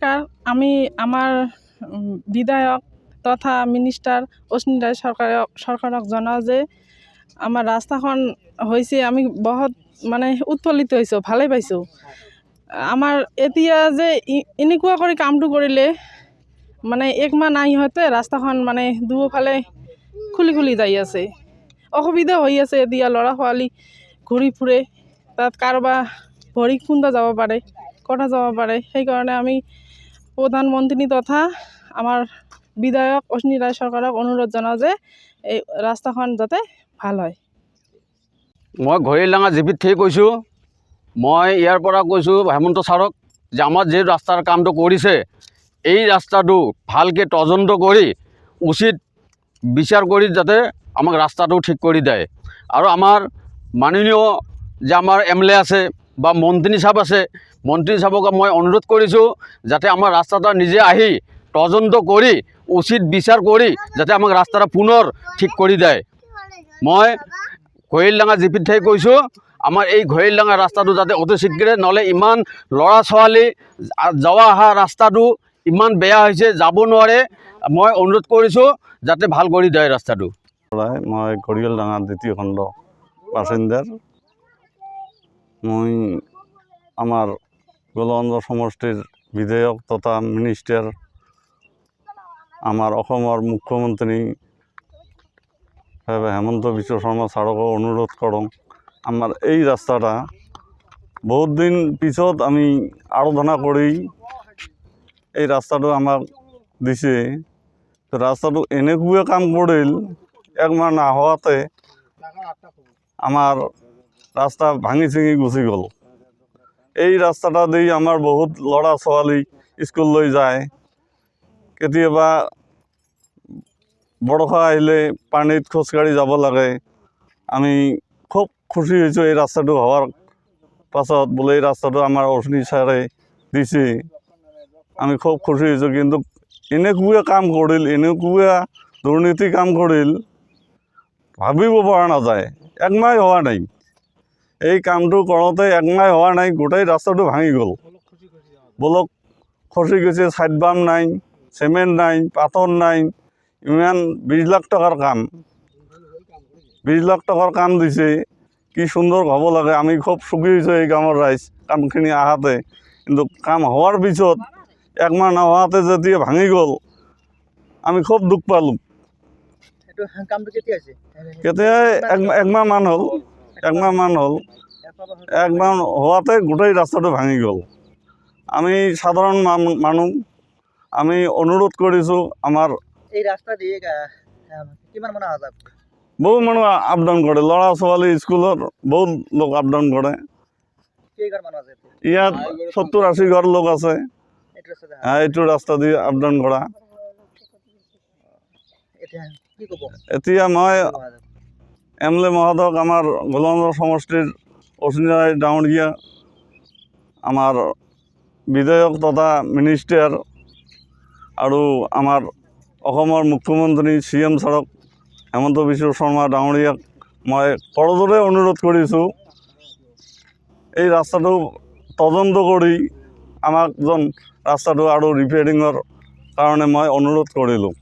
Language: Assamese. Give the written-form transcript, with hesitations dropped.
নমস্কাৰ। আমি আমাৰ বিধায়ক তথা মিনিষ্টাৰ অশ্বিনী ৰায় চৰকাৰক জনাওঁ যে আমাৰ ৰাস্তাখন হৈছে, আমি বহুত মানে উৎফুল্লিত হৈছোঁ, ভালেই পাইছোঁ। আমাৰ এতিয়া যে এনেকুৱা কৰি কামটো কৰিলে মানে একমাহ নাই হয়তো ৰাস্তাখন মানে দুফালে খুলি যাই আছে, অসুবিধা হৈ আছে। এতিয়া ল'ৰা ছোৱালী ঘূৰি ফুৰে, তাত কাৰোবাৰ ভৰি খুন্দা যাব পাৰে, কটা যাব পাৰে। সেইকাৰণে আমি প্ৰধানমন্ত্ৰী তথা আমাৰ বিধায়ক অশ্বিনী ৰায় চৰকাৰক অনুৰোধ জনাওঁ যে এই ৰাস্তাখন যাতে ভাল হয়। মই ঘৰিলাঙা জিপিত থেকে কৈছোঁ। মই ইয়াৰ পৰা কৈছোঁ হেমন্ত ছাৰক যে আমাৰ যে ৰাস্তাৰ কামটো কৰিছে, এই ৰাস্তাটো ভালকৈ তদন্ত কৰি উচিত বিচাৰ কৰি যাতে আমাক ৰাস্তাটো ঠিক কৰি দিয়ে। আৰু আমাৰ মাননীয় যে আমাৰ MLA আছে বা মন্ত্ৰী চাহাব আছে, মন্ত্ৰী চাহাবক মই অনুৰোধ কৰিছোঁ যাতে আমাৰ ৰাস্তাটা নিজে আহি তদন্ত কৰি উচিত বিচাৰ কৰি যাতে আমাক ৰাস্তাটা পুনৰ ঠিক কৰি দিয়ে। মই ঘৰিলাঙা জিপিত থেকে কৈছোঁ, আমাৰ এই ঘৰিলাঙা ৰাস্তাটো যাতে অতি শীঘ্ৰে, নহ'লে ইমান ল'ৰা ছোৱালী যোৱা অহা ৰাস্তাটো ইমান বেয়া হৈছে, যাব নোৱাৰে। মই অনুৰোধ কৰিছোঁ যাতে ভাল কৰি দিয়ে ৰাস্তাটো। মই ঘৰিয়ালডাঙা দ্বিতীয় খণ্ড বাসিন্দাৰ। মই আমাৰ গোলগঞ্জ সমষ্টিৰ বিধায়ক তথা মিনিষ্টাৰ আমাৰ অসমৰ মুখ্যমন্ত্ৰী হেমন্ত বিশ্ব শৰ্মা ছাৰকো অনুৰোধ কৰোঁ, আমাৰ এই ৰাস্তাটা বহুত দিন পিছত আমি আৰাধনা কৰি এই ৰাস্তাটো আমাক দিছে। ৰাস্তাটো এনেকুৱা কাম কৰিল, একমাহ নোহোৱাতে আমাৰ ৰাস্তা ভাঙি চিঙি গুচি গ'ল। এই ৰাস্তাটা দি আমাৰ বহুত ল'ৰা ছোৱালী স্কুললৈ যায়। কেতিয়াবা বৰষা আহিলে পানীত খোজকাঢ়ি যাব লাগে। আমি খুব খুশি হৈছোঁ এই ৰাস্তাটো হোৱাৰ পাছত, বোলে এই ৰাস্তাটো আমাৰ অশ্বিনী ছাৰে দিছে, আমি খুব খুশি হৈছোঁ। কিন্তু এনেকুৱা কাম কৰিল, এনেকুৱা দুৰ্নীতি কাম কৰিল, ভাবিব পৰা নাযায়। একমাহ হোৱা নাই, এই কামটো কৰোঁতে একমাহ হোৱা নাই, গোটেই ৰাস্তাটো ভাঙি গ'ল। ব্লক খচি গৈছে, ছাইড বাম নাই, চিমেণ্ট নাই, পাথৰ নাই। ইমান 20 লাখ টকাৰ কাম, 20 লাখ টকাৰ কাম দিছে। কি সুন্দৰ হ'ব লাগে, আমি খুব সুখী হৈছোঁ এই গাঁৱৰ ৰাইজ কামখিনি আহাতে। কিন্তু কাম হোৱাৰ পিছত একমাহ নোহোৱাতে যেতিয়া ভাঙি গ'ল, আমি খুব দুখ পালোঁ। কেতিয়া একমাহ মান হ'ল, একমাহ হোৱাতে গোটেই ৰাস্তাটো ভাঙি গ'ল। আমি সাধাৰণ মানুহ, আমি অনুৰোধ কৰিছোঁ, আমাৰ এই ৰাস্তা দিয়ে কিমান মানুহ অহা যায়? বহু মানুহ আপ ডাউন কৰে, ল'ৰা ছোৱালী স্কুলৰ বহুত লোক আপ ডাউন কৰে। ইয়াত 70-80 ঘৰ লোক আছে। এইটো ৰাস্তা দি আপ ডাউন কৰা। এতিয়া মই MLA মহোদয়ক, আমাৰ গোলগঞ্জ সমষ্টিৰ অশ্বিনী ৰায় ডাঙৰীয়া, আমাৰ বিধায়ক তথা মিনিষ্টাৰ আৰু আমাৰ অসমৰ মুখ্যমন্ত্ৰী CM ছাৰক, হেমন্ত বিশ্ব শৰ্মা ডাঙৰীয়াক মই কৰজোৰে অনুৰোধ কৰিছোঁ, এই ৰাস্তাটো তদন্ত কৰি আমাক যেন ৰাস্তাটো আৰু ৰিপেয়াৰিঙৰ কাৰণে মই অনুৰোধ কৰিলোঁ।